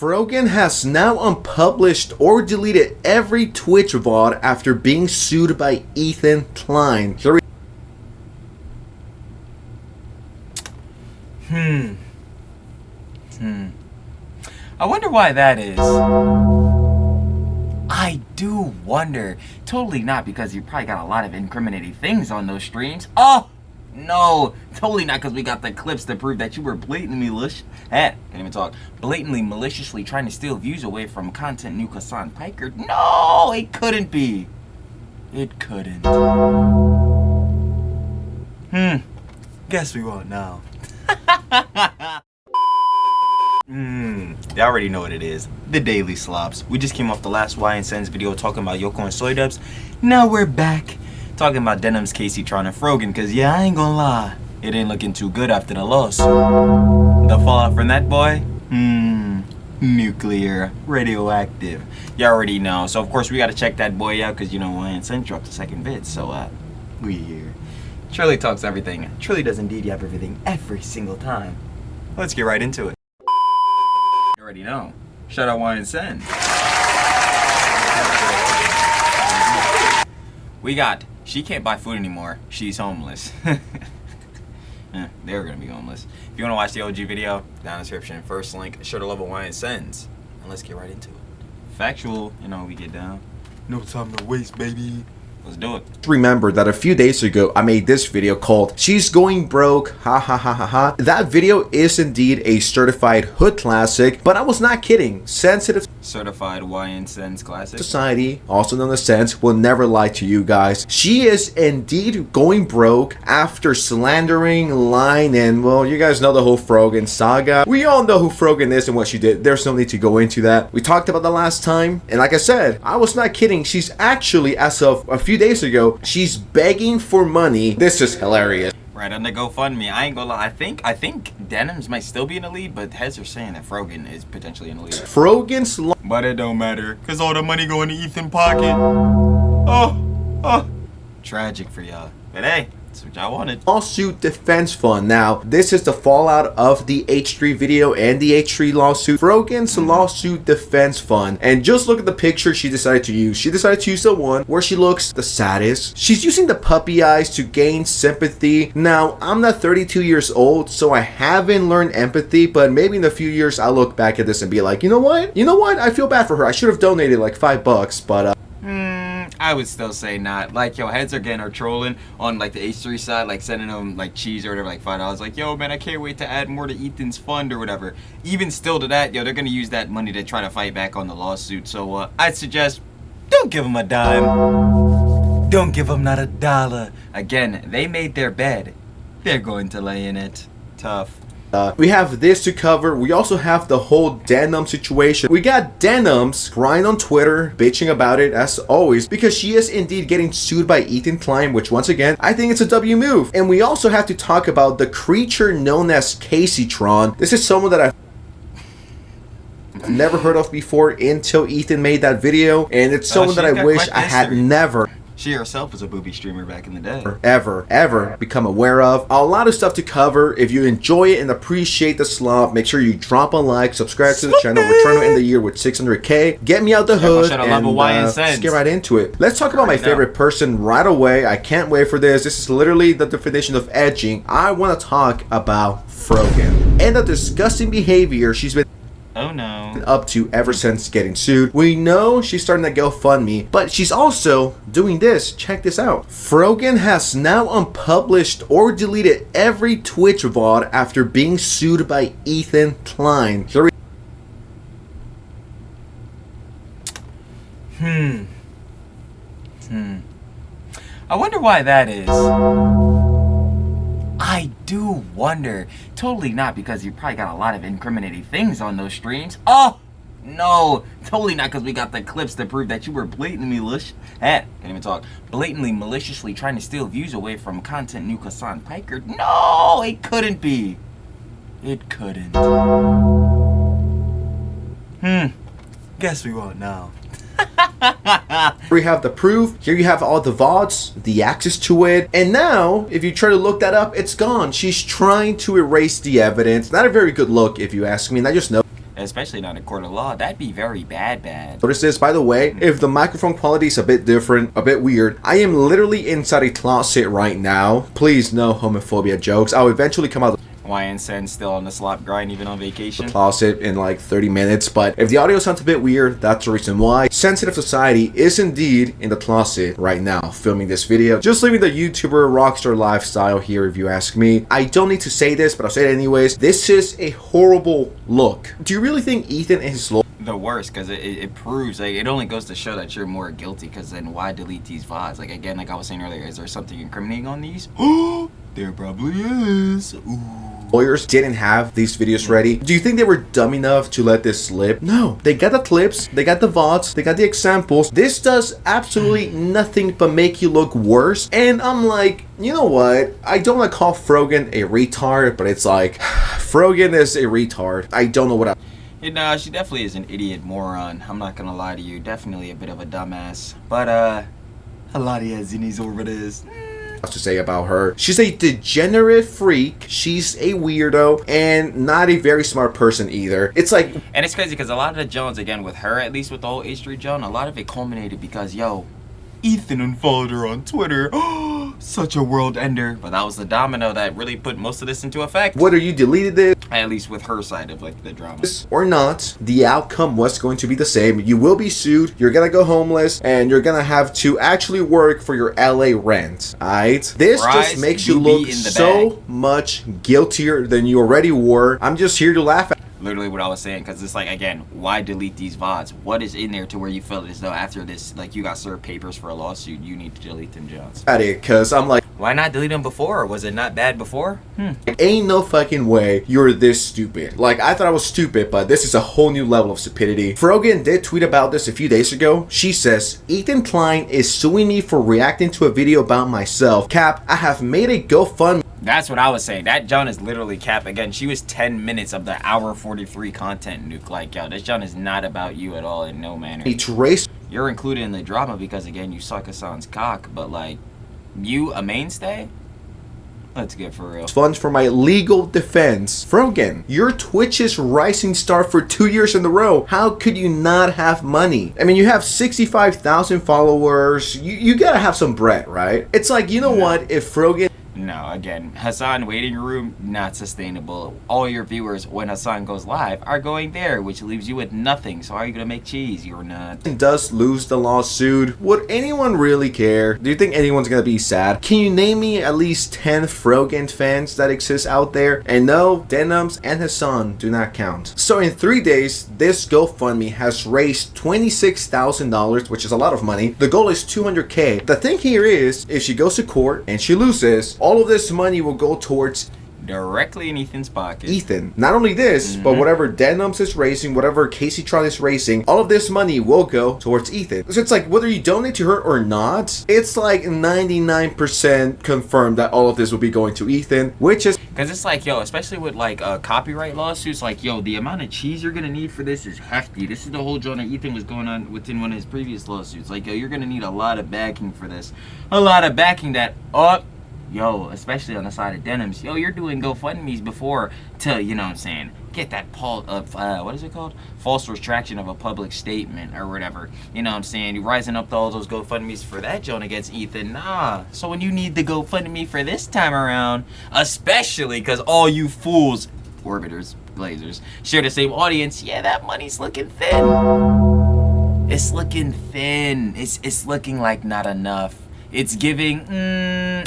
Frogan has now unpublished or deleted every Twitch VOD after being sued by Ethan Klein. Here we I wonder why that is. I do wonder. Totally not because you probably got a lot of incriminating things on those streams. Oh! No, totally not because we got the clips to prove that you were blatantly blatantly maliciously trying to steal views away from content new Hasan Piker. No, it couldn't be. It couldn't. Guess we won't know. You already know what it is. The Daily Slops. We just came off the last YNSense video talking about Yoko and Soy Dubs. Now we're back talking about Denims, Kaceytron, and Frogan, because yeah, I ain't gonna lie, it ain't looking too good after the lawsuit. The fallout from that boy? Nuclear, radioactive. You already know. So of course we gotta check that boy out, because you know YNSense dropped the second vid, so we here. Trilly talks everything. Trilly does indeed have everything every single time. Let's get right into it. You already know. Shout out YNSense. We got, she can't buy food anymore. She's homeless. They're gonna be homeless. If you wanna watch the OG video, down in the description, first link, sure to love YNSense. And let's get right into it. Factual, you know, we get down. No time to waste, baby. Let's do it. remember that a few days ago I made this video called She's Going Broke, ha ha ha ha ha. That video is indeed a certified hood classic, but I was not kidding. Sensitive Certified YNSense classic. society, also known as Sense, will never lie to you guys. She is indeed going broke after slandering, lying, and well, you guys know the whole Frogan saga. We all know who Frogan is and what she did. There's no need to go into that. We talked about that last time, and like I said, I was not kidding. She's actually, as of a few days ago, she's begging for money. This is hilarious. Right on the GoFundMe. I ain't gonna lie. I think Denims might still be in the lead, but heads are saying that Frogan is potentially in the lead. Frogan's But it don't matter, cause all the money going to Ethan pocket. Oh, tragic for y'all. But hey, that's what y'all wanted. lawsuit defense fund. Now, this is the fallout of the H3 video and the H3 lawsuit. Frogan's lawsuit defense fund. And just look at the picture she decided to use. She decided to use the one where she looks the saddest. She's using the puppy eyes to gain sympathy. Now, I'm not 32 years old, so I haven't learned empathy, but maybe in a few years I'll look back at this and be like, you know what? You know what? I feel bad for her. I should have donated like $5, but I would still say not. Like, yo, heads are getting her trolling on like the H3 side, like sending them like cheese or whatever, like $5. Like, yo, man, I can't wait to add more to Ethan's fund or whatever. Even still to that, yo, they're gonna use that money to try to fight back on the lawsuit. So I'd suggest don't give them a dime. Don't give them not a dollar. Again, they made their bed. They're going to lay in it. Tough. we have this to cover. We also have the whole Denim situation. We got Denims crying on Twitter, bitching about it as always, because she is indeed getting sued by Ethan Klein, which once again, I think it's a W move. And we also have to talk about the creature known as Kaceytron. This is someone that I've never heard of before until Ethan made that video, and it's someone that I wish I had never She herself was a booby streamer back in the day. ever become aware of. A lot of stuff to cover. If you enjoy it and appreciate the slop, make sure you drop a like, subscribe to the channel. We're trying to end the year with 600K. Get me out the hood and let's get right into it. Let's talk about my favorite person right away. I can't wait for this. This is literally the definition of edging. I want to talk about Frogan and the disgusting behavior she's been up to ever since getting sued. We know she's starting to GoFundMe, but she's also doing this. Check this out. Frogan has now unpublished or deleted every Twitch VOD after being sued by Ethan Klein. Here we I wonder why that is. I do wonder. Totally not because you probably got a lot of incriminating things on those streams. Oh! No, totally not because we got the clips to prove that you were blatantly blatantly maliciously trying to steal views away from content new Hasan Piker. No, it couldn't be. It couldn't. Guess we won't know. We have the proof. Here you have all the VODs, the access to it. And now, if you try to look that up, it's gone. She's trying to erase the evidence. Not a very good look, if you ask me. And I just know. especially not in court of law, that'd be very bad. Notice this, by the way, if the microphone quality is a bit different, a bit weird, I am literally inside a closet right now. Please, no homophobia jokes. I'll eventually come out YNSN still on the slop grind, even on vacation. Closet in like 30 minutes, but if the audio sounds a bit weird, that's the reason why. Sensitive Society is indeed in the closet right now, filming this video. Just living the YouTuber rockstar lifestyle here, if you ask me. I don't need to say this, but I'll say it anyways. This is a horrible look. Do you really think Ethan is the worst? Because it proves, like, it only goes to show that you're more guilty, because then why delete these VODs? Like, again, like I was saying earlier, is there something incriminating on these? There probably is. Ooh. Lawyers didn't have these videos ready. Do you think they were dumb enough to let this slip? No. They got the clips, they got the VODs, they got the examples. This does absolutely nothing but make you look worse. And I'm like, you know what? I don't want to call Frogan a retard, but it's like, Frogan is a retard. I don't know what I... No, she definitely is an idiot moron. I'm not gonna lie to you. Definitely a bit of a dumbass. But, a lot of Zinis over this. To say about her. She's a degenerate freak. She's a weirdo and not a very smart person either. It's like, and it's crazy because a lot of the Jones, again, with her, at least with the whole H3 Joan, a lot of it culminated because, yo, Ethan unfollowed her on Twitter. Such a world ender. But that was the domino that really put most of this into effect. Whether you deleted it, at least with her side of like the drama, or not, the outcome was going to be the same. You will be sued, you're gonna go homeless, and you're gonna have to actually work for your LA rent. Alright? This just makes you look so much guiltier than you already were. I'm just here to laugh at literally what I was saying, because it's like, again, why delete these VODs? What is in there to where you felt as though after this, like, you got served papers for a lawsuit, you need to delete them, Jones? At it, because I'm like, why not delete them before? Or was it not bad before? Ain't no fucking way you're this stupid. Like, I thought I was stupid, but this is a whole new level of stupidity. Frogan did tweet about this a few days ago. She says, Ethan Klein is suing me for reacting to a video about myself. Cap, I have made a GoFundMe. That's what I was saying. That John is literally cap. Again, she was 10 minutes of the hour 43 content nuke. Like, yo, this John is not about you at all in no manner. It's race. You're included in the drama because, again, you suck Hasan's cock. But, like, you a mainstay? Let's get for real. Funds for my legal defense. Frogan, you're Twitch's rising star for 2 years in a row. How could you not have money? I mean, you have 65,000 followers. You gotta have some bread, right? It's like, you know what? If Frogan... No, again, Hasan waiting room, not sustainable. All your viewers, when Hasan goes live, are going there, which leaves you with nothing. So are you going to make cheese? You're not. Does lose the lawsuit. Would anyone really care? Do you think anyone's going to be sad? Can you name me at least 10 Frogan fans that exist out there? And no, Denims and Hasan do not count. So in 3 days, this GoFundMe has raised $26,000, which is a lot of money. The goal is $200K. The thing here is, if she goes to court and she loses, all of this money will go towards directly in Ethan's pocket. Ethan. Not only this, but whatever Denims is raising, whatever Kaceytron is raising, all of this money will go towards Ethan. So it's like, whether you donate to her or not, it's like 99% confirmed that all of this will be going to Ethan, which is... Because it's like, yo, especially with like copyright lawsuits, like, yo, the amount of cheese you're going to need for this is hefty. This is the whole joint that Ethan was going on within one of his previous lawsuits. Like, yo, you're going to need a lot of backing for this. A lot of backing that yo, especially on the side of Denims, yo, you're doing GoFundMes before to, you know what I'm saying, get that what is it called? False retraction of a public statement or whatever. You know what I'm saying? You're rising up to all those GoFundMes for that joint against Ethan. Nah. So when you need the GoFundMe for this time around, especially because all you fools, orbiters, blazers, share the same audience, yeah, that money's looking thin. It's looking thin. It's looking like not enough. It's giving,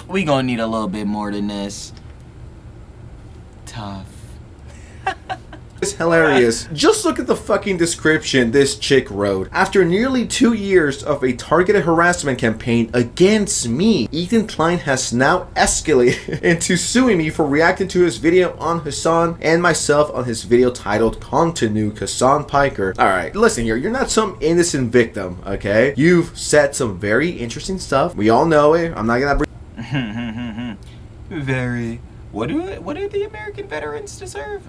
we gonna need a little bit more than this. Tough. It's hilarious. Just look at the fucking description this chick wrote. After nearly 2 years of a targeted harassment campaign against me, Ethan Klein has now escalated into suing me for reacting to his video on Hasan and myself on his video titled Contanuke Hasan Piker. Alright, listen here, you're not some innocent victim, okay? You've said some very interesting stuff. We all know it. I'm not gonna bring... Very. What do the American veterans deserve?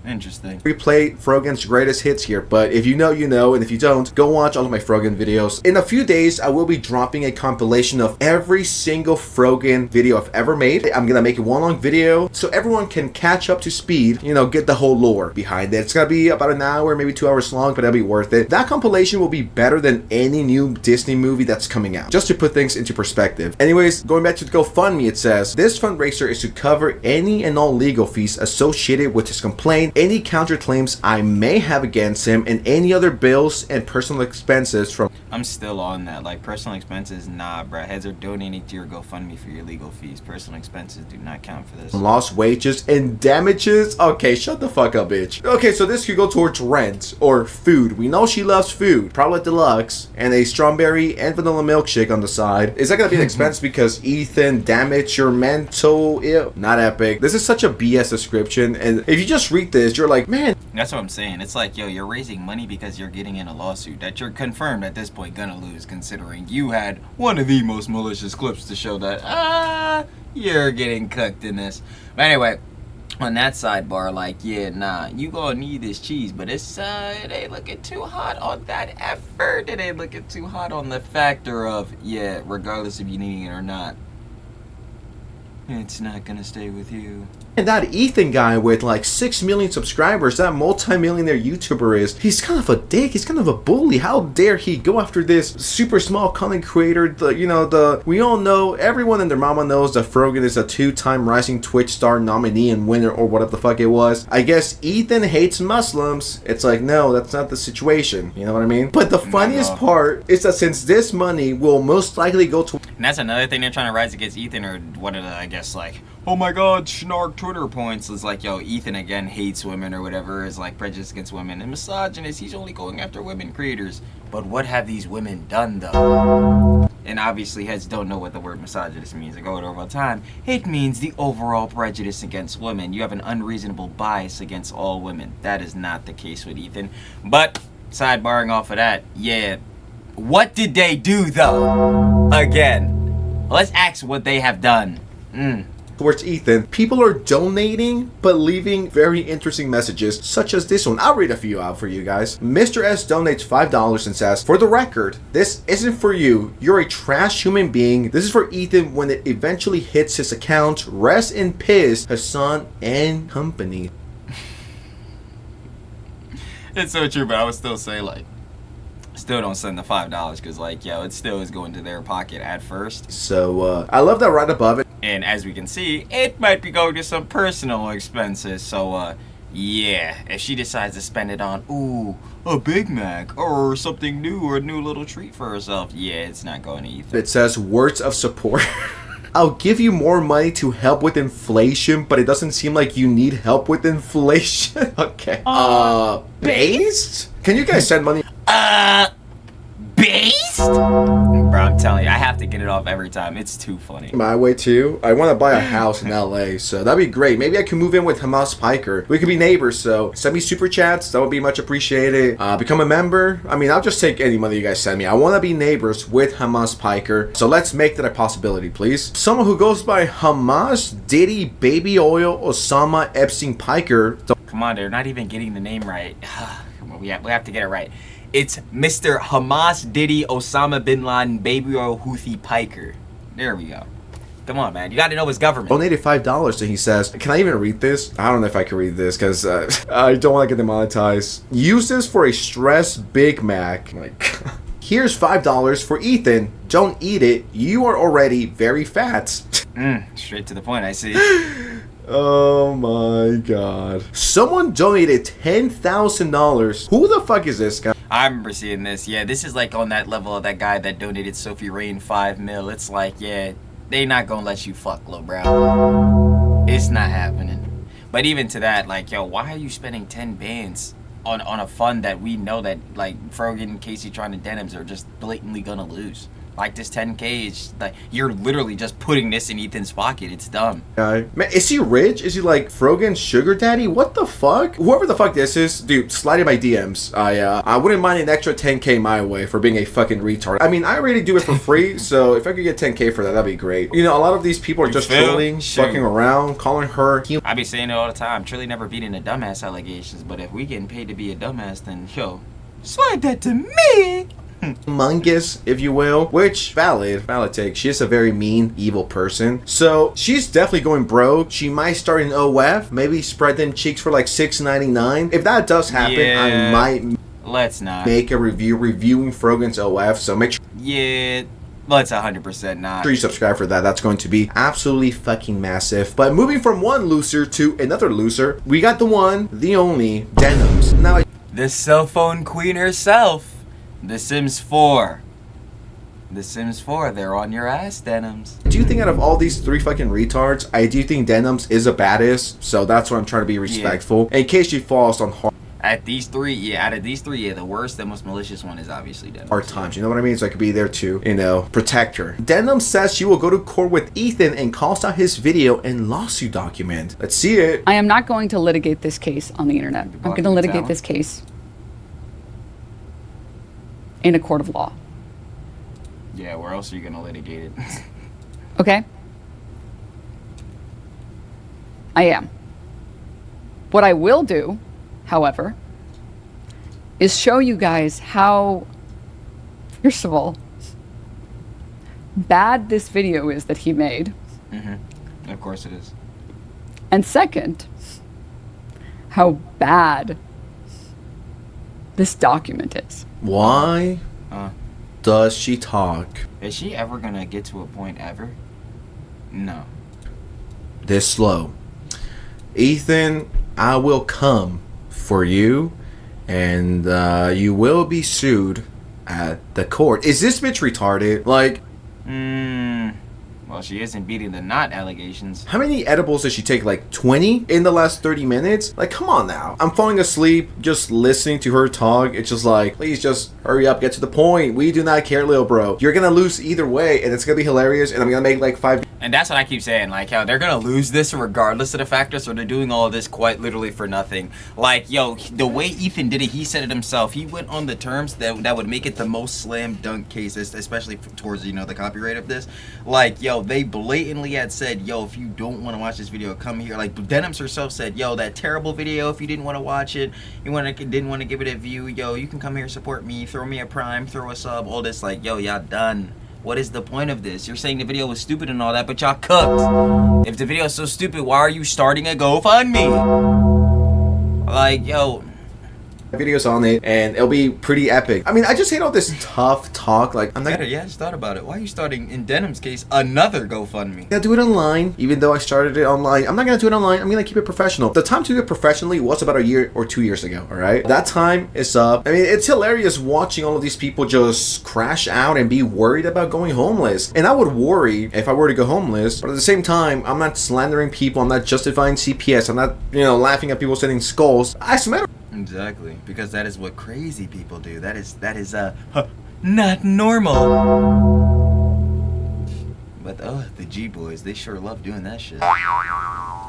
Interesting. Replay Frogan's greatest hits here, but if you know, you know, and if you don't, go watch all of my Frogan videos. In a few days, I will be dropping a compilation of every single Frogan video I've ever made. I'm gonna make it one long video so everyone can catch up to speed, you know, get the whole lore behind it. It's gonna be about an hour, maybe 2 hours long, but it'll be worth it. That compilation will be better than any new Disney movie that's coming out, just to put things into perspective. Anyways, going back to the GoFundMe, it says, this fundraiser is to cover any and all legal fees associated with his complaint, any counterclaims I may have against him, and any other bills and personal expenses from... I'm still on that. Like, personal expenses, nah, bruh. Heads are donating to your GoFundMe for your legal fees. Personal expenses do not count for this. Lost wages and damages? Okay, shut the fuck up, bitch. Okay, so this could go towards rent or food. We know she loves food. Probably deluxe. And a strawberry and vanilla milkshake on the side. Is that gonna be an expense because Ethan damaged your mental ill? Not epic. This is such a BS description, and if you just read this, you're like, man. That's what I'm saying. It's like, yo, you're raising money because you're getting in a lawsuit that you're confirmed at this point gonna lose, considering you had one of the most malicious clips to show that, you're getting cooked in this. But anyway, on that sidebar, like, yeah, nah, you gonna need this cheese, but it ain't looking too hot on that effort. It ain't looking too hot on the factor of, yeah, regardless of you needing it or not, it's not gonna stay with you. And that Ethan guy with like 6 million subscribers, that multi-millionaire YouTuber he's kind of a dick, he's kind of a bully. How dare he go after this super small content creator, we all know, everyone and their mama knows that Frogan is a 2-time rising Twitch star nominee and winner or whatever the fuck it was. I guess Ethan hates Muslims. It's like, no, that's not the situation. You know what I mean? But the funniest part is that since this money will most likely go to... And that's another thing they're trying to rise against Ethan, or what are the, I guess, like, oh my god, snark Twitter points is like, yo, Ethan again hates women or whatever, is like prejudiced against women and misogynist. He's only going after women creators. But what have these women done though? And obviously heads don't know what the word misogynist means. I go over it all the time. It means the overall prejudice against women. You have an unreasonable bias against all women. That is not the case with Ethan. But sidebarring off of that, yeah, what did they do though? Again, let's ask what they have done. Towards Ethan, people are donating but leaving very interesting messages, such as this one. I'll read a few out for you guys. Mr. S donates $5 and says, for the record, this isn't for you. You're a trash human being. This is for Ethan when it eventually hits his account. Rest in piss, Hasan and company. It's so true, but I would still say, like, still don't send the $5 because, like, yo, it still is going to their pocket at first. So I love that right above it. And as we can see, it might be going to some personal expenses. So yeah, if she decides to spend it on, ooh, a Big Mac or something new or a new little treat for herself, yeah, it's not going to Ethan. It says words of support. I'll give you more money to help with inflation, but it doesn't seem like you need help with inflation. Okay. Based? Can you guys send money? Based? Bro, I'm telling you, I have to get it off every time. It's too funny. My way too. I want to buy a house in LA, so that'd be great. Maybe I can move in with Hamas Piker. We could be neighbors, so send me super chats. That would be much appreciated. Become a member. I mean, I'll just take any money you guys send me. I want to be neighbors with Hamas Piker, so let's make that a possibility, please. Someone who goes by Hamas Diddy Baby Oil Osama Epstein Piker. Come on, they're not even getting the name right. Come on, we have to get it right. It's Mr. Hamas Diddy Osama Bin Laden Baby Oil Houthi Piker. There we go. Come on, man. You got to know his government. Donated $5 and he says, can I even read this? I don't know if I can read this because I don't want to get demonetized. Use this for a stressed Big Mac. Like, here's $5 for Ethan. Don't eat it. You are already very fat. Straight to the point, I see. Oh my god. Someone donated $10,000. Who the fuck is this guy? I remember seeing this. Yeah, this is like on that level of that guy that donated Sophie Rain $5 million. It's like, yeah, they not gonna let you fuck, lil' bro. It's not happening. But even to that, like, yo, why are you spending 10 bands on a fund that we know that, like, Frogan, Kaceytron, and Denims are just blatantly gonna lose? like this 10K is like you're literally just putting this in Ethan's pocket. It's dumb. Man, is he rich? Is he like Frogan's sugar daddy? What the fuck? Whoever the fuck this is, dude, slide in my DMs. I wouldn't mind an extra 10K my way for being a fucking retard. I mean, I already do it for free, so if I could get 10K for that, that'd be great. You know, a lot of these people are just trolling, fucking around, calling her. I be saying it all the time. Trilly never beating the dumbass allegations, but if we getting paid to be a dumbass, then yo, slide that to me. Humongous, if you will, which valid take. She is a very mean, evil person, so she's definitely going broke. She might start an OF, maybe spread them cheeks for like $6.99. If that does happen, I might make a review reviewing Frogan's OF. So make sure let's 100% not. Make sure you subscribe for that. That's going to be absolutely fucking massive. But moving from one loser to another loser, we got the one, the only Denims. Now, the cell phone queen herself. The Sims 4. The Sims 4, they're on your ass, Denims. Do you think out of all these three fucking retards, I do think Denims is a baddest, so that's why I'm trying to be respectful. In case she falls on hard out of these three, the worst, the most malicious one is obviously Denims. Hard times, you know what I mean? So I could be there to, you know, protect her. Denims says she will go to court with Ethan and calls out his video and lawsuit document. Let's see it. I am not going to litigate this case on the internet. I'm going to litigate this case in a court of law. Yeah, where else are you gonna litigate it? Okay? I am. What I will do, however, is show you guys how, first of all, bad this video is that he made. Mm-hmm. Of course it is. And second, how bad this document is. Why does she talk? Is she ever gonna get to a point ever? No. This slow. Ethan, I will come for you, and you will be sued at the court. Is this bitch retarded? Like, well, she isn't beating the not allegations. How many edibles did she take? Like 20 in the last 30 minutes? Like, come on now. I'm falling asleep just listening to her talk. It's just like, please just hurry up, get to the point. We do not care, little bro. You're gonna lose either way, and it's gonna be hilarious, and I'm gonna make like 5. And that's what I keep saying, like, how they're gonna lose this regardless of the factor, so they're doing all of this quite literally for nothing. Like, yo, the way Ethan did it, he said it himself. He went on the terms that would make it the most slam dunk cases, especially towards, you know, the copyright of this. Like, yo, they blatantly had said, yo, if you don't want to watch this video, come here. Like, Denims herself said, yo, that terrible video, if you didn't want to watch it, didn't want to give it a view, yo, you can come here, support me, throw me a prime, throw a sub, all this. Like, yo, y'all done. What is the point of this? You're saying the video was stupid and all that, but y'all cooked. If the video is so stupid, why are you starting a GoFundMe? Like, yo, videos on it, and it'll be pretty epic. I mean, I just hate all this tough talk. Like, I'm not. Yeah, I just thought about it. Why are you starting, in Denim's case, another GoFundMe? I'm gonna do it online, even though I started it online. I'm not gonna do it online. I'm gonna keep it professional. The time to do it professionally was about a year or 2 years ago. All right, that time is up. I mean, it's hilarious watching all of these people just crash out and be worried about going homeless. And I would worry if I were to go homeless, but at the same time, I'm not slandering people. I'm not justifying CPS. I'm not, you know, laughing at people sending skulls. I swear. Exactly, because that is what crazy people do. That is not normal. But the G-boys, they sure love doing that shit.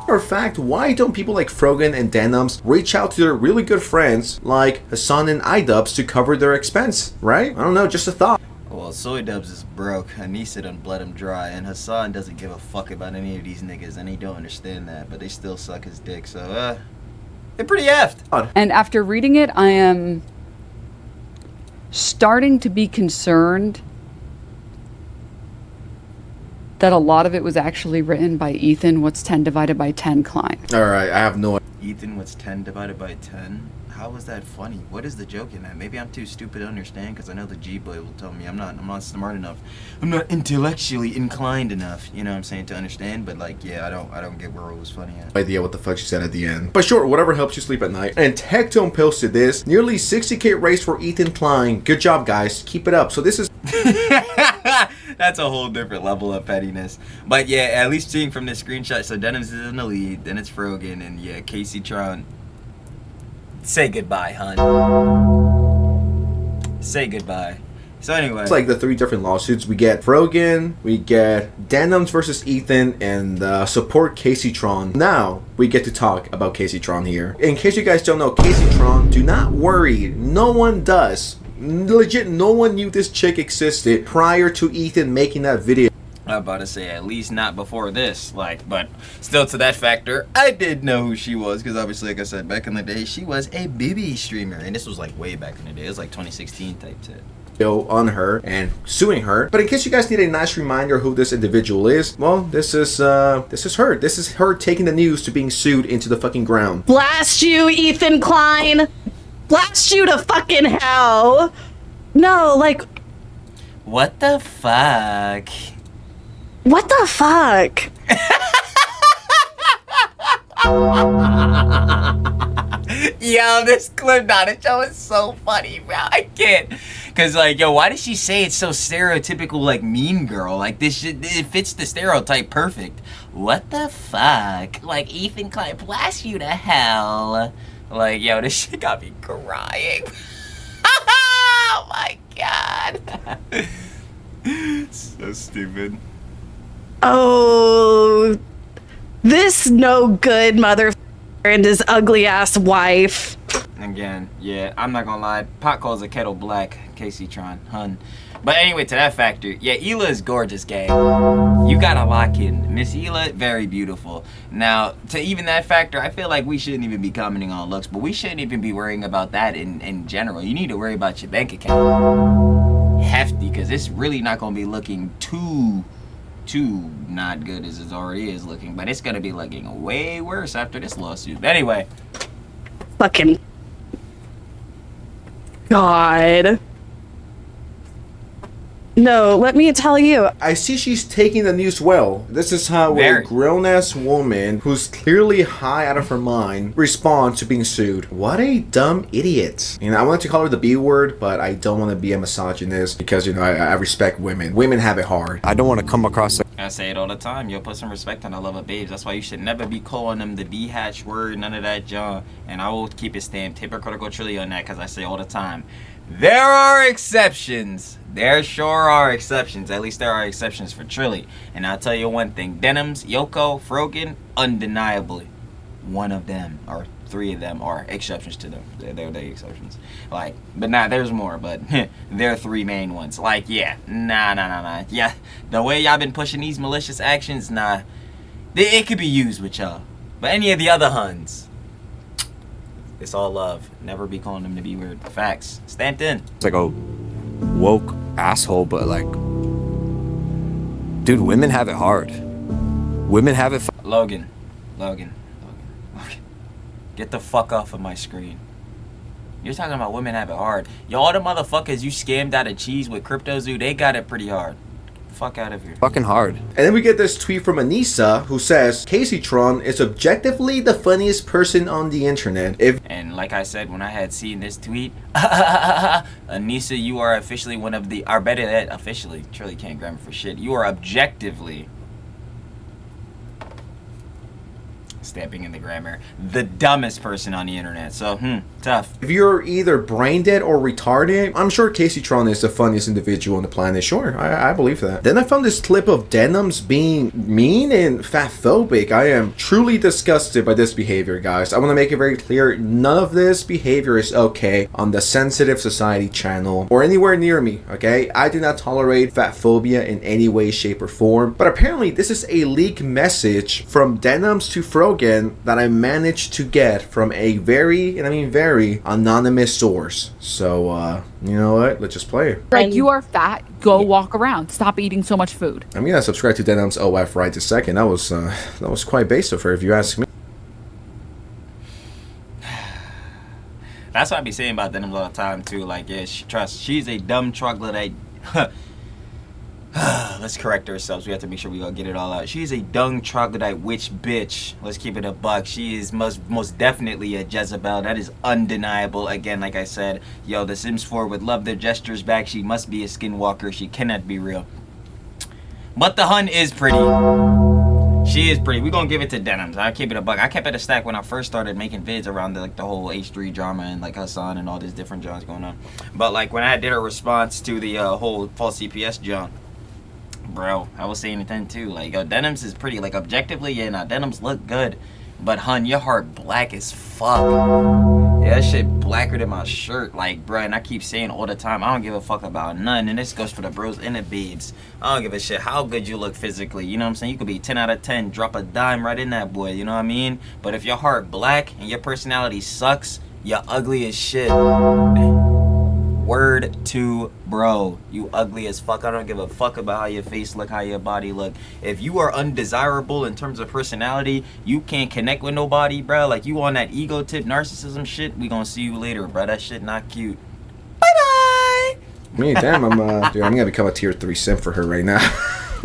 For fact, why don't people like Frogan and Denims reach out to their really good friends like Hasan and iDubbbz to cover their expense, right? I don't know, just a thought. Well, Soy Dubs is broke. Anissa done bled him dry, and Hasan doesn't give a fuck about any of these niggas, and he don't understand that, but they still suck his dick, so they're pretty effed. And after reading it, I am starting to be concerned that a lot of it was actually written by Ethan, what's 10 divided by 10 Klein. Alright, I have no idea. Ethan, what's 10 divided by 10? How was that funny? What is the joke in that? Maybe I'm too stupid to understand, because I know the G-boy will tell me I'm not smart enough. I'm not intellectually inclined enough, you know what I'm saying, to understand, but like, yeah, I don't get where it was funny at. Idea what the fuck she said at the end. But sure, whatever helps you sleep at night. And Tectone posted this. Nearly 60K raise for Ethan Klein. Good job, guys. Keep it up. So this is... That's a whole different level of pettiness. But yeah, at least seeing from this screenshot, so Denims is in the lead, then it's Frogan, and yeah, Kaceytron. Say goodbye, hun. Say goodbye. So anyway, it's like the 3 different lawsuits. We get Frogan, we get Denims versus Ethan, and support Kaceytron. Now we get to talk about Kaceytron here. In case you guys don't know, Kaceytron, do not worry, no one does. Legit, no one knew this chick existed prior to Ethan making that video. I'm about to say, at least not before this, like, but still to that factor, I did know who she was, because obviously, like I said, back in the day, she was a BB streamer, and this was like way back in the day. It was like 2016 type shit. On her and suing her. But in case you guys need a nice reminder who this individual is, well, this is her. This is her taking the news to being sued into the fucking ground. Blast you, Ethan Klein! Blast you to fucking hell! No, like, What the fuck? what the fuck? Yo, this clip on the show is so funny, bro. I can't. Cause like, yo, why did she say it's so stereotypical, like Mean Girl? Like this shit, it fits the stereotype perfect. What the fuck? Like Ethan Klein blast you to hell. Like, yo, this shit got me crying. Oh my god. So stupid. Oh, this no good mother and his ugly ass wife. Again, yeah, I'm not gonna lie. Pot calls a kettle black, Kaceytron, hun. But anyway, to that factor, yeah, Hila is gorgeous, gang. You gotta lock in. Miss Hila, very beautiful. Now, to even that factor, I feel like we shouldn't even be commenting on looks, but we shouldn't even be worrying about that in general. You need to worry about your bank account. Hefty, because it's really not gonna be looking too not good as it already is looking, but it's gonna be looking way worse after this lawsuit. But anyway, Fucking God. No, let me tell you. I see she's taking the news well. This is how Very. a grown-ass woman who's clearly high out of her mind responds to being sued. What a dumb idiot. You know, I wanted to call her the B word, but I don't want to be a misogynist because, you know, I respect women. Women have it hard. I don't want to come across I say it all the time, yo, put some respect on the love of babes. That's why you should never be calling them the B-hatch word, none of that junk. And I will keep it stamped hypocritical truly on that, because I say all the time, there are exceptions. There sure are exceptions. At least there are exceptions for Trilly. And I'll tell you one thing, Denims, Yoko, Frogan, undeniably one of them, or 3 of them, are exceptions to them. They're the exceptions. Like, but nah, there's more, but they're 3 main ones. Like, yeah, nah. Yeah, the way y'all been pushing these malicious actions, nah, it could be used with y'all. But any of the other Huns, it's all love. Never be calling them to be weird. Facts. Stamped in. it's like a woke asshole, but like, dude, women have it hard. Women have it. Logan. Get the fuck off of my screen. You're talking about women have it hard. Yo, all the motherfuckers you scammed out of cheese with CryptoZoo, they got it pretty hard. Fuck out of here. Fucking hard. And then we get this tweet from Anissa who says, Kaceytron is objectively the funniest person on the internet. And like I said when I had seen this tweet, Anissa, you are officially one of the, or better yet, officially, Truly can't grammar for shit. You are objectively, stamping in the grammar, the dumbest person on the internet. So, tough. If you're either brain dead or retarded, I'm sure Kaceytron is the funniest individual on the planet. Sure, I believe that. Then I found this clip of Denims being mean and fatphobic. I am truly disgusted by this behavior, guys. I want to make it very clear, none of this behavior is okay on the Sensitive Society channel or anywhere near me, okay? I do not tolerate fatphobia in any way, shape, or form. But apparently, this is a leaked message from Denims to Frogan that I managed to get from a very, and I mean very, anonymous source. So, you know what? Let's just play it. Like, you are fat. Go walk around. Stop eating so much food. I'm gonna subscribe to Denims OF right this second. That was quite base of her, if you ask me. That's what I be saying about Denims all the time too. Like, yeah, she's a dumb troglodyte. Let's correct ourselves. We have to make sure we all get it all out. She's a dung troglodyte witch bitch. Let's keep it a buck. She is most definitely a Jezebel. That is undeniable. Again, like I said, yo, the Sims 4 would love their gestures back. She must be a skinwalker. She cannot be real. But the Hun is pretty. She is pretty. We gonna give it to Denims. I keep it a buck. I kept it a stack when I first started making vids around the, like the whole H3 drama and like Hasan and all these different Johns going on. But like when I did a response to the whole false CPS John, bro, I was saying it then too. Like Denims is pretty. Like objectively, yeah, nah, Denims look good. But hun, your heart black as fuck. Yeah, that shit blacker than my shirt. Like, bruh, and I keep saying all the time, I don't give a fuck about none. And this goes for the bros and the babes. I don't give a shit how good you look physically. You know what I'm saying? You could be 10 out of 10, drop a dime right in that boy. You know what I mean? But if your heart black and your personality sucks, you're ugly as shit. Word to bro, you ugly as fuck. I don't give a fuck about how your face look, how your body look. If you are undesirable in terms of personality, you can't connect with nobody, bro. Like you on that ego tip narcissism shit, we gonna see you later, bro. That shit not cute. Bye bye. Me, damn, dude, I'm gonna become a tier 3 simp for her right now.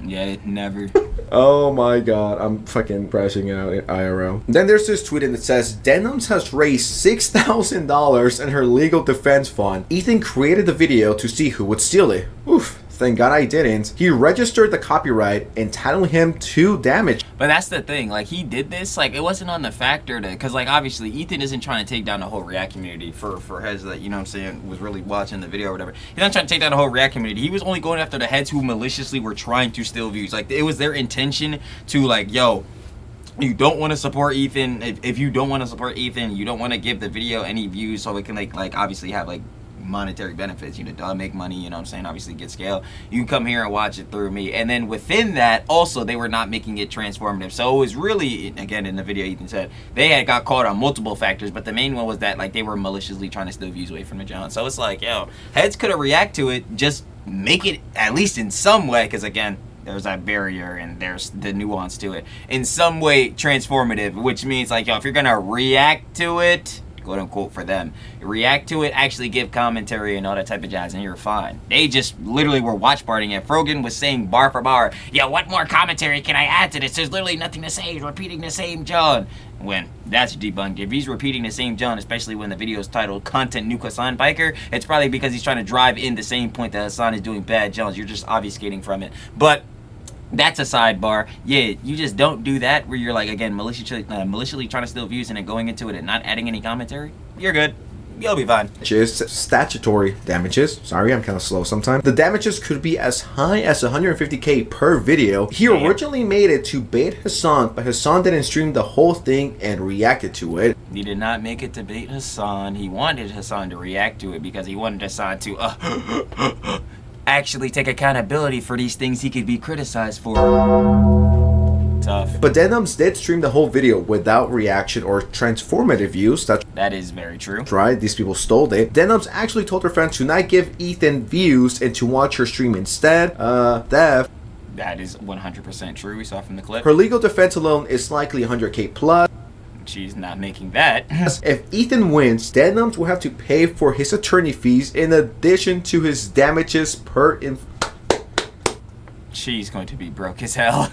Yeah, never. Oh my god, I'm fucking crashing out in IRL. Then there's this tweet and it says, Denims has raised $6,000 in her legal defense fund. Ethan created the video to see who would steal it. Oof. Thank God I didn't. He registered the copyright, entitling him to damage. But that's the thing, like he did this, like it wasn't on the factor to, cause like obviously Ethan isn't trying to take down the whole React community for heads that, you know what I'm saying, was really watching the video or whatever. He's not trying to take down the whole React community. He was only going after the heads who maliciously were trying to steal views. Like it was their intention to like, yo, you don't want to support Ethan. If you don't want to support Ethan, you don't want to give the video any views so it can like obviously have like monetary benefits, you know, make money, you know what I'm saying, obviously get scale. You come here and watch it through me. And then within that, also, they were not making it transformative. So it was really, again, in the video, Ethan said, they had got caught on multiple factors, but the main one was that, like, they were maliciously trying to steal views away from the John. So it's like, yo, heads could have react to it, just make it, at least in some way, because, again, there's that barrier and there's the nuance to it. In some way, transformative, which means, like, yo, if you're going to react to it, quote unquote, for them, react to it, actually give commentary and all that type of jazz, and you're fine. They just literally were watch partying it. Frogan was saying bar for bar, yeah, what more commentary can I add to this? There's literally nothing to say. He's repeating the same John. When that's debunked. If he's repeating the same John, especially when the video is titled Content Nuke Hasan Biker, it's probably because he's trying to drive in the same point that Hasan is doing bad Johns. You're just obfuscating from it. But that's a sidebar. Yeah, you just don't do that where you're like, again, maliciously trying to steal views and then going into it and not adding any commentary. You're good. You'll be fine. Statutory damages. Sorry, I'm kind of slow sometimes. The damages could be as high as 150K per video. He originally made it to bait Hasan, but Hasan didn't stream the whole thing and reacted to it. He did not make it to bait Hasan. He wanted Hasan to react to it because he wanted Hasan to actually take accountability for these things he could be criticized for. Tough. But Denims did stream the whole video without reaction or transformative views. That is very true. Right, these people stole it. Denims actually told her friends to not give Ethan views and to watch her stream instead. That is 100% true. We saw from the clip. Her legal defense alone is likely 100K plus. She's not making that. If Ethan wins, Denims will have to pay for his attorney fees in addition to his damages per She's going to be broke as hell.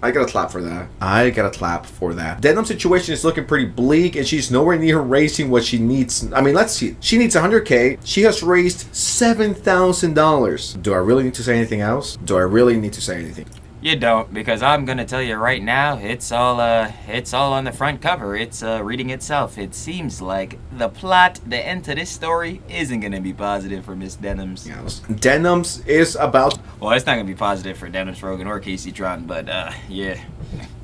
I gotta clap for that. I gotta clap for that. Denim's situation is looking pretty bleak and she's nowhere near raising what she needs. I mean, let's see. She needs 100K. She has raised $7,000. Do I really need to say anything else? Do I really need to say anything? You don't, because I'm gonna tell you right now, it's all on the front cover. It's reading itself. It seems like the plot, the end to this story, isn't gonna be positive for Miss Denims. Yes. Denims is about. Well, it's not gonna be positive for Denims, Frogan, or Kaceytron, but yeah,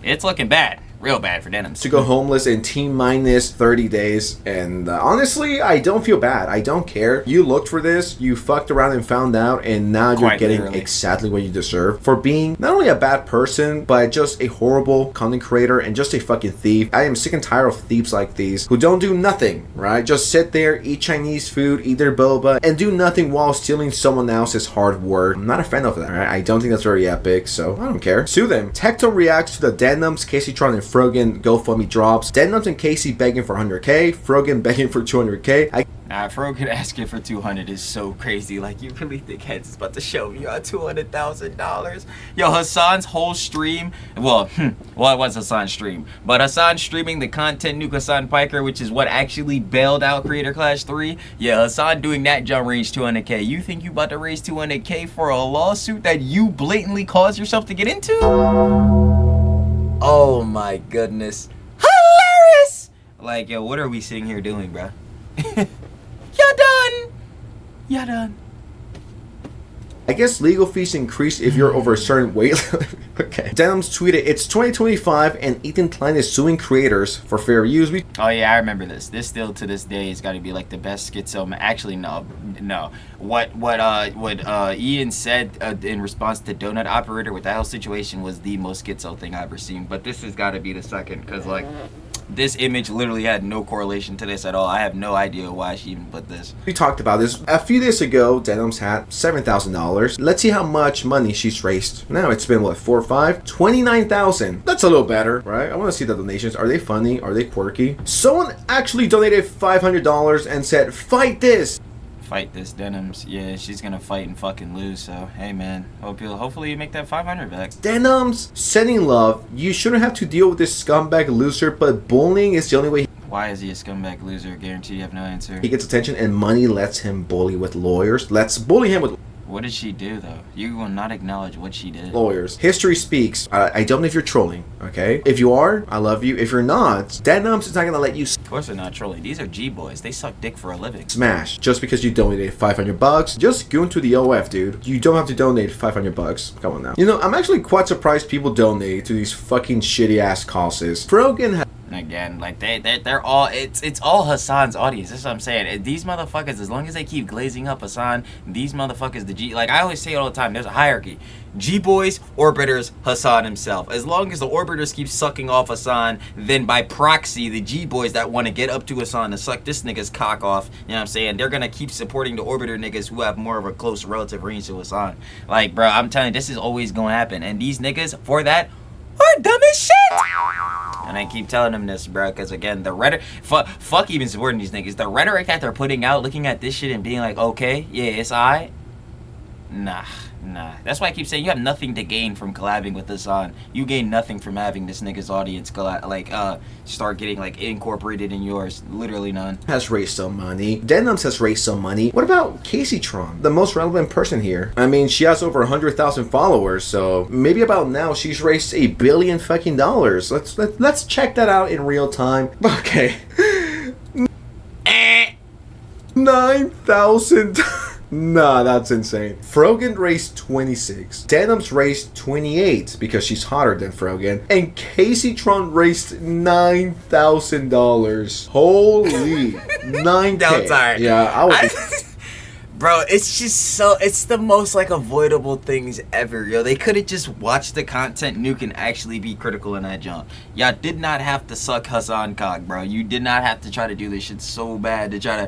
it's looking bad. Real bad for Denims. To go homeless in T-minus 30 days. And honestly, I don't feel bad. I don't care. You looked for this, you fucked around and found out, and now you're getting exactly what you deserve for being not only a bad person, but just a horrible content creator and just a fucking thief. I am sick and tired of thieves like these who don't do nothing, right? Just sit there, eat Chinese food, eat their boba, and do nothing while stealing someone else's hard work. I'm not a fan of that, right? I don't think that's very epic, so I don't care. Sue them. Tecton reacts to the Denims, Kaceytron, and Frogan GoFundMe drops. Denims and Casey begging for 100K. Frogan begging for 200K. Frogan asking for 200 is so crazy. Like, you really think Heads is about to show me $200,000? Yo, Hasan's whole stream, well, it was Hasan's stream, but Hasan streaming the Content Nuke Hasan Piker, which is what actually bailed out Creator Clash 3. Yeah, Hasan doing that jump range 200K. You think you about to raise 200K for a lawsuit that you blatantly caused yourself to get into? Oh my goodness. Hilarious! Like, yo, what are we sitting here doing, bro? You're done! You're done. I guess legal fees increase if you're over a certain weight limit. Okay. Denims tweeted, it's 2025 and Ethan Klein is suing creators for fair use. Oh yeah, I remember this. This still to this day has got to be like the best schizo. Actually, no. What Ian said in response to Donut Operator with that whole situation was the most schizo thing I've ever seen. But this has got to be the second, because like this image literally had no correlation to this at all. I have no idea why she even put this. We talked about this a few days ago. Denims had $7,000. Let's see how much money she's raised. Now it's been what, 4 or 5? 29,000. That's a little better, right? I want to see the donations. Are they funny? Are they quirky? Someone actually donated $500 and said, "Fight this." Fight this, Denims. Yeah, she's gonna fight and fucking lose. So hey, man, hopefully you make that 500 back. Denims, sending love. You shouldn't have to deal with this scumbag loser, but bullying is the only way. Why is he a scumbag loser? Guarantee you have no answer. He gets attention, and money lets him bully with lawyers. Let's bully him with What did she do, though? You will not acknowledge what she did. lawyers. History speaks. I don't know if you're trolling, okay? If you are, I love you. If you're not, Denims is not gonna let you Of course they're not trolling. These are G-boys. They suck dick for a living. smash just because you donated $500. Just go into the OF, dude. You don't have to donate $500. Come on now. You know, I'm actually quite surprised people donate to these fucking shitty ass causes. Frogan Again, like they're all it's all Hasan's audience. That's what I'm saying. And these motherfuckers, as long as they keep glazing up Hasan, these motherfuckers, the G, like I always say all the time, there's a hierarchy. G-boys, orbiters, Hasan himself. As long as the orbiters keep sucking off Hasan, then by proxy, the G-boys that want to get up to Hasan to suck this nigga's cock off, you know what I'm saying? They're gonna keep supporting the orbiter niggas who have more of a close relative range to Hasan. Like, bro, I'm telling you, this is always gonna happen. And these niggas, for that, are dumb as shit. And I keep telling them this, bro, because again, the rhetoric, fuck even supporting these niggas. The rhetoric that they're putting out, looking at this shit and being like, okay, yeah, it's alright. Nah. That's why I keep saying you have nothing to gain from collabing with Hasan. You gain nothing from having this nigga's audience start getting like incorporated in yours. Literally none. has raised some money. Denims has raised some money. What about Kaceytron, the most relevant person here? I mean, she has over 100,000 followers, so maybe about now she's raised $1 billion fucking dollars. Let's check that out in real time. Okay. 9,000. Nah, that's insane. Frogan raised 26. Denims raised 28 because she's hotter than Frogan. And Kaceytron raised $9,000. Holy 9K. Sorry. Yeah, I was. Bro, it's just so, it's the most like avoidable things ever, yo. They could have just watched the content, Nuke, and actually be critical in that jump. Y'all did not have to suck Hasan cock, bro. You did not have to try to do this shit so bad to try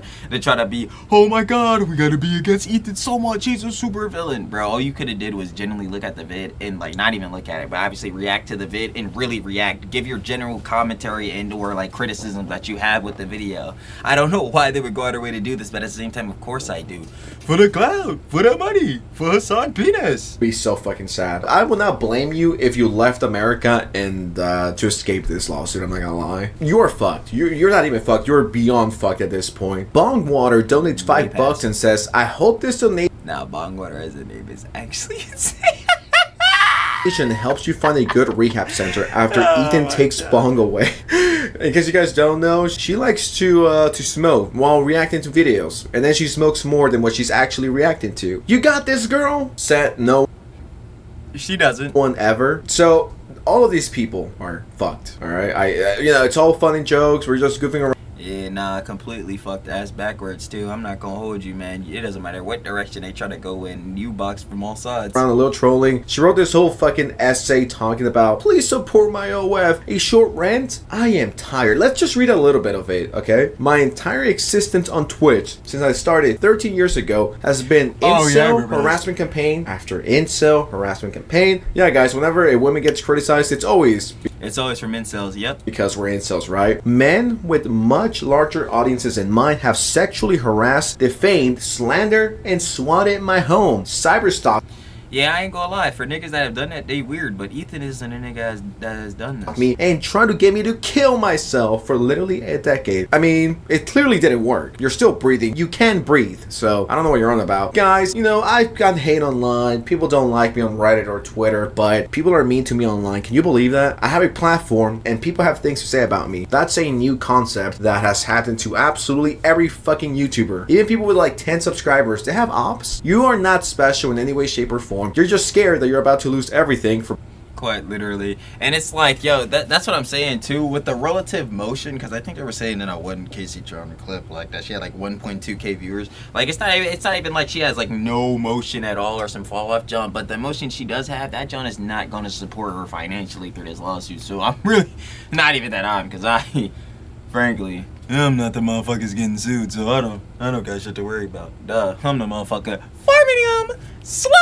to be, oh my god, we gotta be against Ethan so much, he's a super villain. Bro, all you could have did was genuinely look at the vid and like not even look at it, but obviously react to the vid and really react. Give your general commentary and or like criticism that you have with the video. I don't know why they would go out of their way to do this, but at the same time, of course I do. For the cloud, for the money, for Hasan penis. Be so fucking sad. I will not blame you if you left America and to escape this lawsuit. I'm not gonna lie. You are fucked. You're not even fucked. You're beyond fucked at this point. Bongwater donates $5 and says, "I hope this donation." Now, Bongwater as a name is actually insane. Helps you find a good rehab center after Ethan takes Bong away. In case you guys don't know, she likes to smoke while reacting to videos, and then she smokes more than what she's actually reacting to. You got this, girl? Said no. She doesn't. One ever. So all of these people are fucked. All right, you know, it's all fun and jokes. We're just goofing around. Yeah, nah, completely fucked ass backwards too. I'm not gonna hold you, man. It doesn't matter what direction they try to go in. You box from all sides. Around a little trolling. She wrote this whole fucking essay talking about, please support my OF. A short rant? I am tired. Let's just read a little bit of it, okay? My entire existence on Twitch, since I started 13 years ago, has been incel harassment campaign after incel harassment campaign. Yeah, guys, whenever a woman gets criticized, it's always from incels, yep. Because we're incels, right? Men with much larger audiences in mind have sexually harassed, defamed, slandered, and swatted my home. Cyberstalk. Yeah, I ain't gonna lie. For niggas that have done that, they weird. But Ethan isn't a nigga that has done this. Me and trying to get me to kill myself for literally a decade. I mean, it clearly didn't work. You're still breathing. You can breathe. So I don't know what you're on about. Guys, you know, I've gotten hate online. People don't like me on Reddit or Twitter, but people are mean to me online. Can you believe that? I have a platform and people have things to say about me. That's a new concept that has happened to absolutely every fucking YouTuber. Even people with like 10 subscribers, they have ops. You are not special in any way, shape, or form. You're just scared that you're about to lose everything for... Quite literally. And it's like, yo, that's what I'm saying too with the relative motion, because I think they were saying in a one Kaceytron clip like that she had like 1.2k viewers. Like it's not even like she has like no motion at all or some fall off jump, but the motion she does have, that John is not going to support her financially through this lawsuit. So I'm really not even that on, because I frankly, I'm not the motherfuckers getting sued, so I don't got shit to worry about. Duh, I'm the motherfucker farming them sloppy.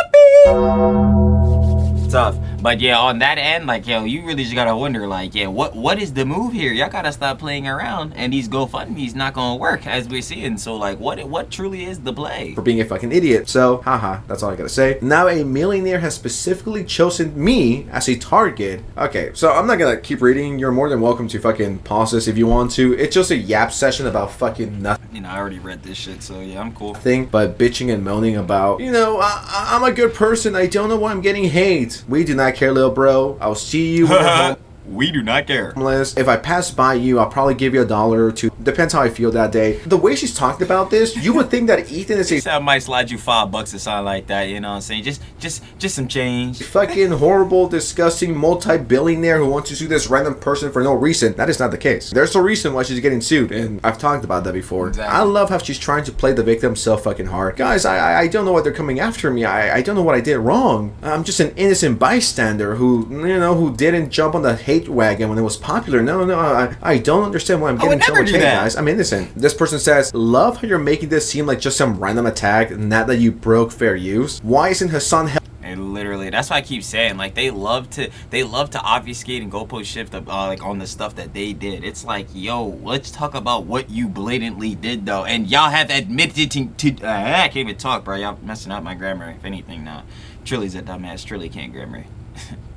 Tough. But yeah, on that end, like, yo, you really just gotta wonder, like, yeah, what is the move here? Y'all gotta stop playing around, and these GoFundMe's not gonna work, as we're seeing. So like, what truly is the play? For being a fucking idiot. So, haha, that's all I gotta say. Now a millionaire has specifically chosen me as a target. Okay, so I'm not gonna keep reading. You're more than welcome to fucking pause this if you want to. It's just a yap session about fucking nothing. You know, I already read this shit, so yeah, I'm cool. But bitching and moaning about, you know, I'm a good person. I don't know why I'm getting hate. We do not care, little bro. I'll see you when you're home. We do not care. If I pass by you, I'll probably give you $1 or $2. Depends how I feel that day. The way she's talking about this, you would think that Ethan is I might slide you $5 or something like that. You know what I'm saying? Just some change. Fucking horrible, disgusting multi-billionaire who wants to sue this random person for no reason. That is not the case. There's a reason why she's getting sued, and I've talked about that before. Exactly. I love how she's trying to play the victim so fucking hard. Guys, I don't know why they're coming after me. I don't know what I did wrong. I'm just an innocent bystander who, you know, who didn't jump on the hate wagon when it was popular. No, I don't understand why I'm getting so much hate, guys. I'm innocent. This person says, love how you're making this seem like just some random attack, not that you broke fair use. Why isn't Hasan And literally, that's why I keep saying, like, they love to obfuscate and go post shift like on the stuff that they did. It's like, yo, let's talk about what you blatantly did though, and y'all have admitted to I can't even talk, bro. Y'all messing up my grammar. If anything, now Trilly's a dumbass. Trilly can't grammar,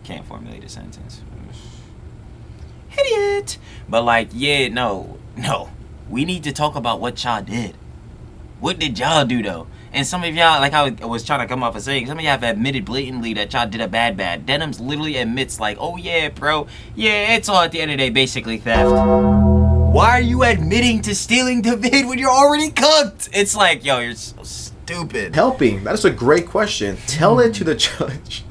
can't formulate a sentence. Idiot. But like, yeah, no, we need to talk about what y'all did. What did y'all do though? And some of y'all, like I was trying to come off of saying, some of y'all have admitted blatantly that y'all did a bad. Denims literally admits like, oh yeah, bro, yeah, it's all at the end of the day basically theft. Why are you admitting to stealing the vid when you're already cooked? It's like, yo, you're so stupid. helping? That is a great question. Tell it to the judge.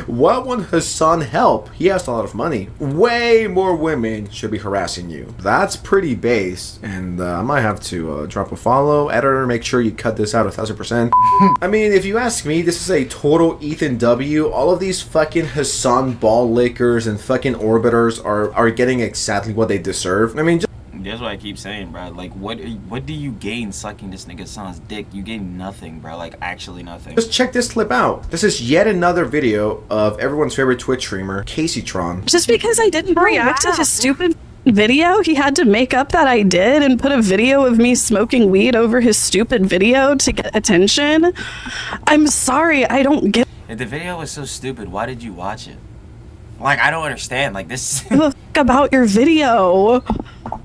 Why won't Hasan help? He has a lot of money. Way more women should be harassing you. That's pretty base, and I might have to drop a follow. Editor, make sure you cut this out 1000%. I mean, if you ask me, this is a total Ethan W. All of these fucking Hasan ball lickers and fucking orbiters are getting exactly what they deserve. I mean, that's what I keep saying, bro. Like, what do you gain sucking this nigga son's dick? You gain nothing, bro. Like, actually nothing. just check this clip out. This is yet another video of everyone's favorite Twitch streamer, Kaceytron. Just because I didn't react to his stupid video, he had to make up that I did and put a video of me smoking weed over his stupid video to get attention. I'm sorry, I don't get. If the video was so stupid, why did you watch it? Like, I don't understand. Like, this. Give a fuck about your video.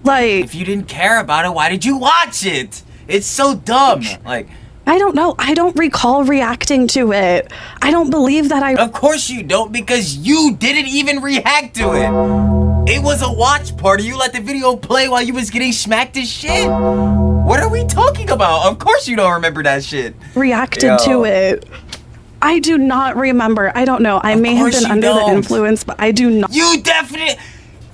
Like, if you didn't care about it, why did you watch it? It's so dumb. Like, I don't know. I don't recall reacting to it. I don't believe that I. Of course you don't, because you didn't even react to it. It was a watch party. You let the video play while you was getting smacked as shit. What are we talking about? Of course you don't remember that shit. Reacted to it. I do not remember. I don't know. I may have been under the influence, but I do not. You definitely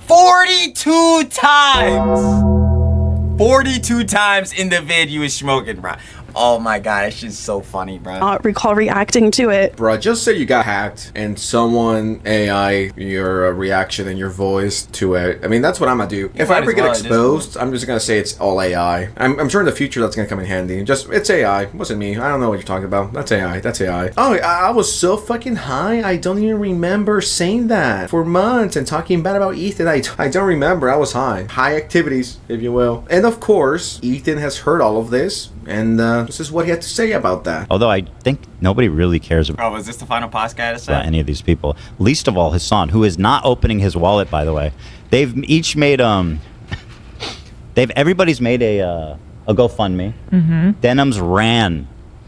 42 times. 42 times in the vid you was smoking, bro. Oh my god, it's just so funny, bro. Not recall reacting to it. Bruh, just say you got hacked and someone AI your reaction and your voice to it. I mean, that's what I'm gonna do. If I ever get exposed, I'm just gonna say it's all AI. I'm sure in the future that's gonna come in handy. Just, it's AI. Wasn't me. I don't know what you're talking about. That's AI. That's AI. Oh, I was so fucking high, I don't even remember saying that for months and talking bad about Ethan. I don't remember. I was high. High activities, if you will. And of course, Ethan has heard all of this, And this is what he had to say about that. Although I think nobody really cares about Oh, was this the final podcast set? any of these people. Least of all Hasan, who is not opening his wallet, by the way. They've each made everybody's made a GoFundMe. Denims ran.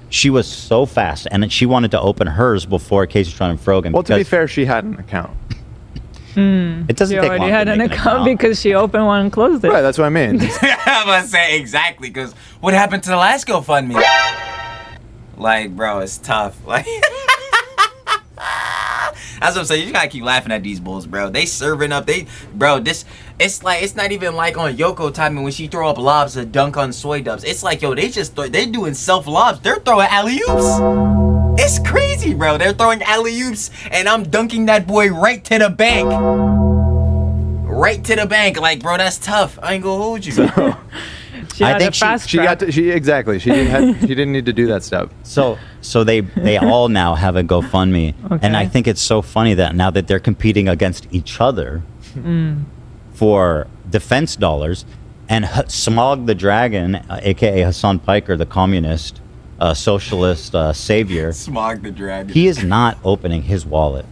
She was so fast, and she wanted to open hers before Kaceytron and Frogan. Well, to be fair, she had an account. It doesn't She take already long had to an make account because she opened one and closed it. Right, that's what I mean. I'm gonna say exactly, because what happened to the last GoFundMe? Like, bro, it's tough. Like, that's what I'm saying. You just gotta keep laughing at these bulls, bro. They serving up. It's like, it's not even like on Yoko timing when she throw up lobs to dunk on soy dubs. It's like, yo, they doing self lobs. They're throwing alley-oops. It's crazy, bro. They're throwing alley-oops, and I'm dunking that boy right to the bank. Right to the bank. Like, bro, that's tough. I ain't gonna hold you. She I had think a fast She track. got to, she exactly. She didn't need to do that stuff. So they all now have a GoFundMe, and I Okay. think it's so funny that now that they're competing against each other for defense dollars, and Smog the Dragon, aka Hasan Piker, the communist, socialist savior, Smog the dragon. he is not opening his wallet.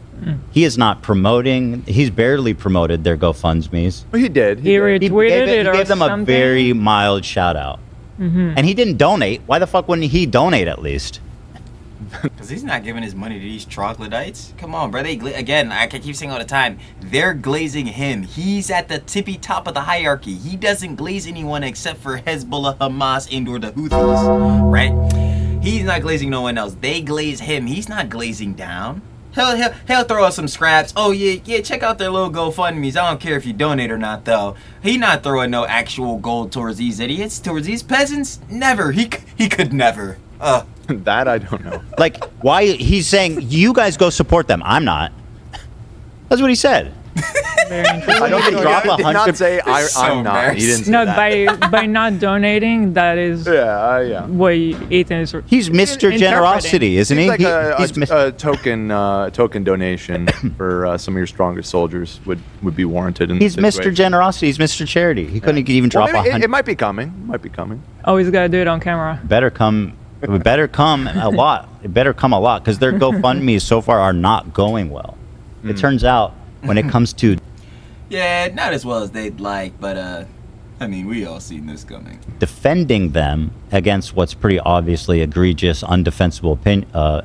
He is not promoting. He's barely promoted their GoFundMes. Well, he did. He retweeted it He or gave them a something. very mild shout out, and he didn't donate. Why the fuck wouldn't he donate at least? Because he's not giving his money to these troglodytes. Come on, bro. Again, I can keep saying all the time, they're glazing him. He's at the tippy top of the hierarchy. He doesn't glaze anyone except for Hezbollah, Hamas, and or the Houthis, right? He's not glazing no one else. They glaze him. He's not glazing down. He'll throw us some scraps. Oh, yeah, check out their little GoFundMes. I don't care if you donate or not, though. He not throwing no actual gold towards these idiots, towards these peasants. Never. He could never. That I don't know. Like, why he's saying you guys go support them? I'm not. That's what he said. Very interesting. I don't think drop he did 100 not say So I'm not. He didn't say No, that. by not donating, that is Yeah. what Ethan is. He's Mr. interpreting. Generosity, isn't he? Seems like He's Mis- a token donation for some of your strongest soldiers would be warranted. In he's this Mr. situation. Generosity. He's Mr. Charity. He couldn't even drop Well, maybe 100. it might be coming. Might be coming. Always gotta do it on camera. Better come a lot. It better come a lot because their GoFundMes so far are not going well. It turns out when it comes to Yeah, not as well as they'd like, but I mean, we all seen this coming. defending them against what's pretty obviously egregious, undefensible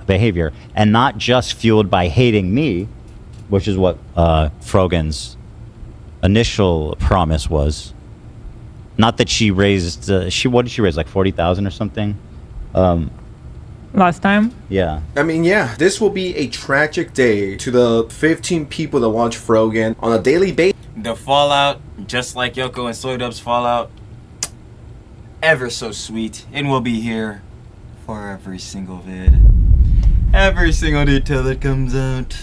behavior, and not just fueled by hating me, which is what Frogan's initial promise was. Not that she raised, what did she raise, like 40,000 or something? Last time, Yeah. I mean, yeah, this will be a tragic day to the 15 people that watch Frogan on a daily basis. The fallout, just like Yoko and Soy Dub's fallout, ever so sweet, and we'll be here for every single vid. Every single detail that comes out.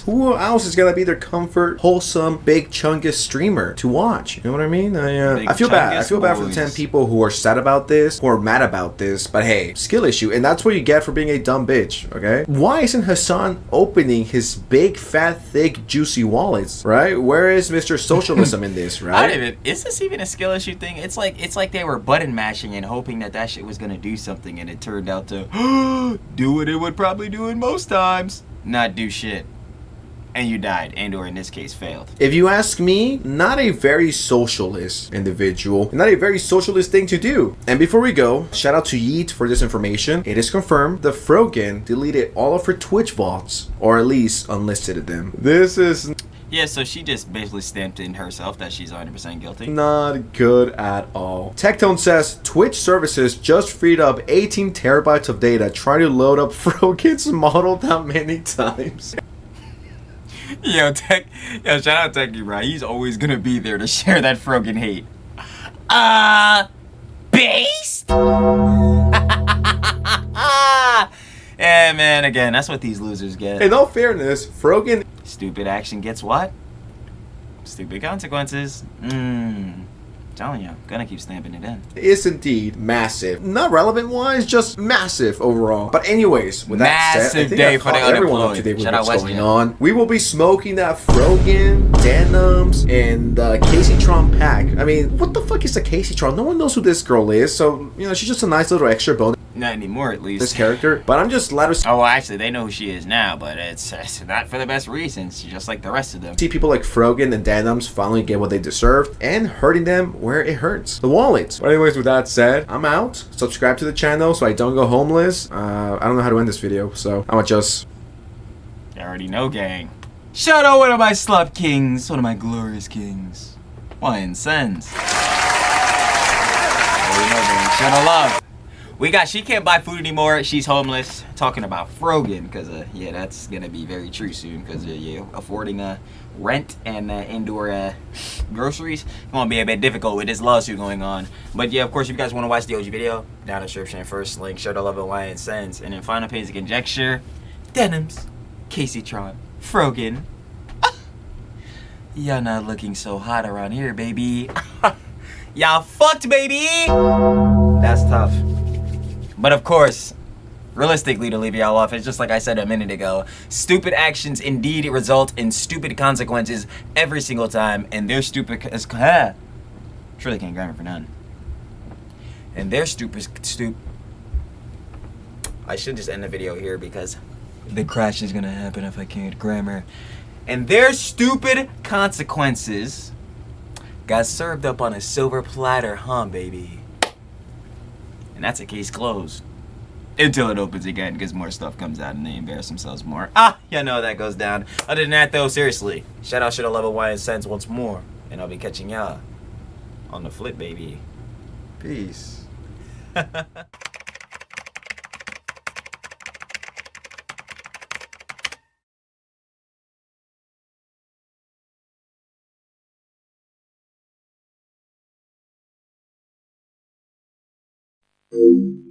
Who else is gonna be their comfort, wholesome, big chungus streamer to watch? You know what I mean? I feel bad. I feel bad for the 10 people who are sad about this, who are mad about this. But hey, skill issue, and that's what you get for being a dumb bitch. Okay? Why isn't Hasan opening his big, fat, thick, juicy wallets? Right? Where is Mr. Socialism in this? Right? Is this even a skill issue thing? It's like they were button mashing and hoping that shit was gonna do something, and it turned out to do what it would probably do in most times, not do shit, and you died, and or in this case failed. If you ask me, not a very socialist individual, not a very socialist thing to do. And before we go, shout out to Yeet for this information. It is confirmed that Frogan deleted all of her Twitch vaults, or at least unlisted them. This is Yeah, so she just basically stamped in herself that she's 100% guilty. not good at all. Tectone says Twitch services just freed up 18 terabytes of data trying to load up Frogan's model that many times. Yo, shout out Techie, bro. He's always gonna be there to share that Frogan hate. Based? Yeah, man, again, that's what these losers get. In all fairness, Frogan Stupid action gets what? Stupid consequences. telling you, gonna keep stamping it in. Is indeed massive. Not relevant wise, just massive overall. But anyways, with that said, I Massive think day I've for the caught everyone up to unemployed. date with Shout out what's West going Jet. on. We will be smoking that Frogan, Denims, and the Kaceytron pack. I mean, what the fuck is the Kaceytron? No one knows who this girl is, so, you know, she's just a nice little extra bonus. Not anymore, at least. This character, but I'm just glad to Oh, well, actually, they know who she is now, but it's not for the best reasons, just like the rest of them. see people like Frogan and Denims finally get what they deserve and hurting them where it hurts, the wallets. But anyways, with that said, I'm out. Subscribe to the channel so I don't go homeless. I don't know how to end this video, so I'm gonna just... You already know, gang. Shout out one of my slop kings, one of my glorious kings. Wine Sens. Already know, gang. Shout out love. We got, she can't buy food anymore, she's homeless. Talking about Frogan, because yeah, that's gonna be very true soon, because yeah, affording rent and indoor groceries gonna be a bit difficult with this lawsuit going on. But yeah, of course, if you guys want to watch the OG video, down in the description, first link, shout out love and wine Sens, and then final page of conjecture, Denims, Kaceytron, Frogan. Y'all not looking so hot around here, baby. Y'all fucked, baby. That's tough. But of course, realistically, to leave y'all off, it's just like I said a minute ago. Stupid actions indeed result in stupid consequences every single time, and they're stupid as surely can't grammar for none. And they're stupid. I should just end the video here because the crash is gonna happen if I can't grammar. And their stupid consequences got served up on a silver platter, huh, baby? And that's a case closed. Until it opens again, because more stuff comes out and they embarrass themselves more. You know that goes down. Other than that, though, seriously, shout out to Level Y and Sense once more. And I'll be catching y'all on the flip, baby. Peace. Thank you.